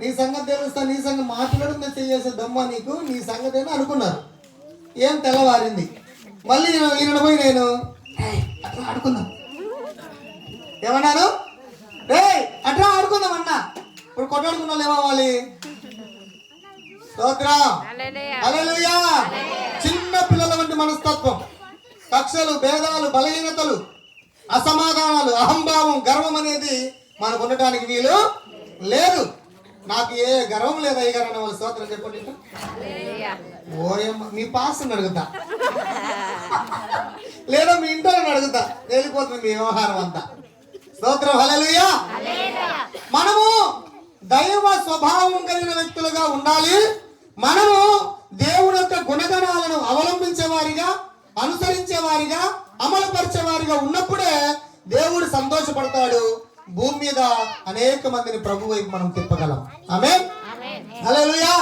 నీ సంగతి తెలుస్తా, నీ సంగతి మాట్లాడు మెసేజ్ చేసే దమ్మ నీకు, నీ సంగతి ఏమో అనుకున్నారు. ఏం తెల్లవారింది. మళ్ళీ ఈయన పోయి నేను అట్లా ఆడుకుందాం ఏమన్నాను, రే అట్లా ఆడుకుందాం అన్నా. ఇప్పుడు కొట్లాడుకున్న వాళ్ళు ఏమవ్వాలి? స్తోత్రం, హల్లెలూయా. చిన్న పిల్లల వంటి మనస్తత్వం, కక్షలు, భేదాలు, బలహీనతలు, అసమాధానాలు, అహంభావం, గర్వం అనేది మనకు ఉండటానికి వీలు లేదు. నాకు ఏ గర్వం లేదు అయ్యగారు అన్న వాళ్ళు స్తోత్రం చెప్పండి. ఓయమ్మ, మీ పాస్టర్ని అడుగుతా లేదా మీ ఇంట్లో అడుగుతా, వెళ్ళిపోతుంది మీ వ్యవహారం అంతా. స్తోత్రం, హల్లెలూయా. మనము దైవ స్వభావం కలిగిన వ్యక్తులుగా ఉండాలి. మనము దేవుని యొక్క గుణగణాలను అవలంబించే వారిగా, అనుసరించే వారిగా, అమలు పరిచే వారిగా ఉన్నప్పుడే దేవుడు సంతోషపడతాడు. భూమి మీద అనేక మందిని ప్రభు వైపు మనం తిప్పగలం. ఆమేన్, హల్లెలూయా.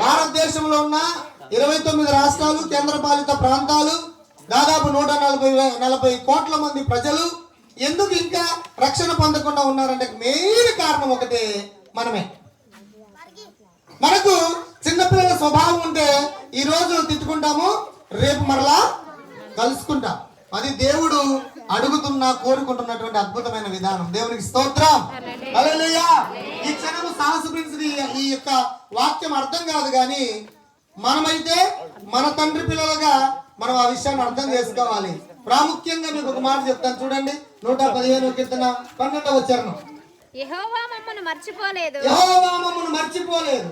భారతదేశంలో ఉన్న 29 రాష్ట్రాలు, కేంద్రపాలిత ప్రాంతాలు, దాదాపు 140 కోట్ల మంది ప్రజలు ఎందుకు ఇంకా రక్షణ పొందకుండా ఉన్నారంటే మెయిన్ కారణం ఒకటే, మనమే. మనకు చిన్నపిల్లల స్వభావం ఉంటే ఈ రోజు తిట్టుకుంటాము, రేపు మరలా కలుసుకుంటాం. అది దేవుడు అడుగుతున్నా కోరుకుంటున్నటువంటి అద్భుతమైన విధానం. దేవునికి స్తోత్రం, హల్లెలూయా. ఈ క్షణము సాహస ప్రిన్స్ ఈ యొక్క వాక్యం అర్థం కాదు, కానీ మనమైతే మన తండ్రి పిల్లలుగా మనం ఆ విషయాన్ని అర్థం చేసుకోవాలి. ప్రాముఖ్యంగా మీకు ఒక మాట చెప్తాను చూడండి. 115 కీర్తన 12వ వచనం. యెహోవా మమ్మను మర్చిపోలేదు, యెహోవా మమ్మను మర్చిపోలేదు.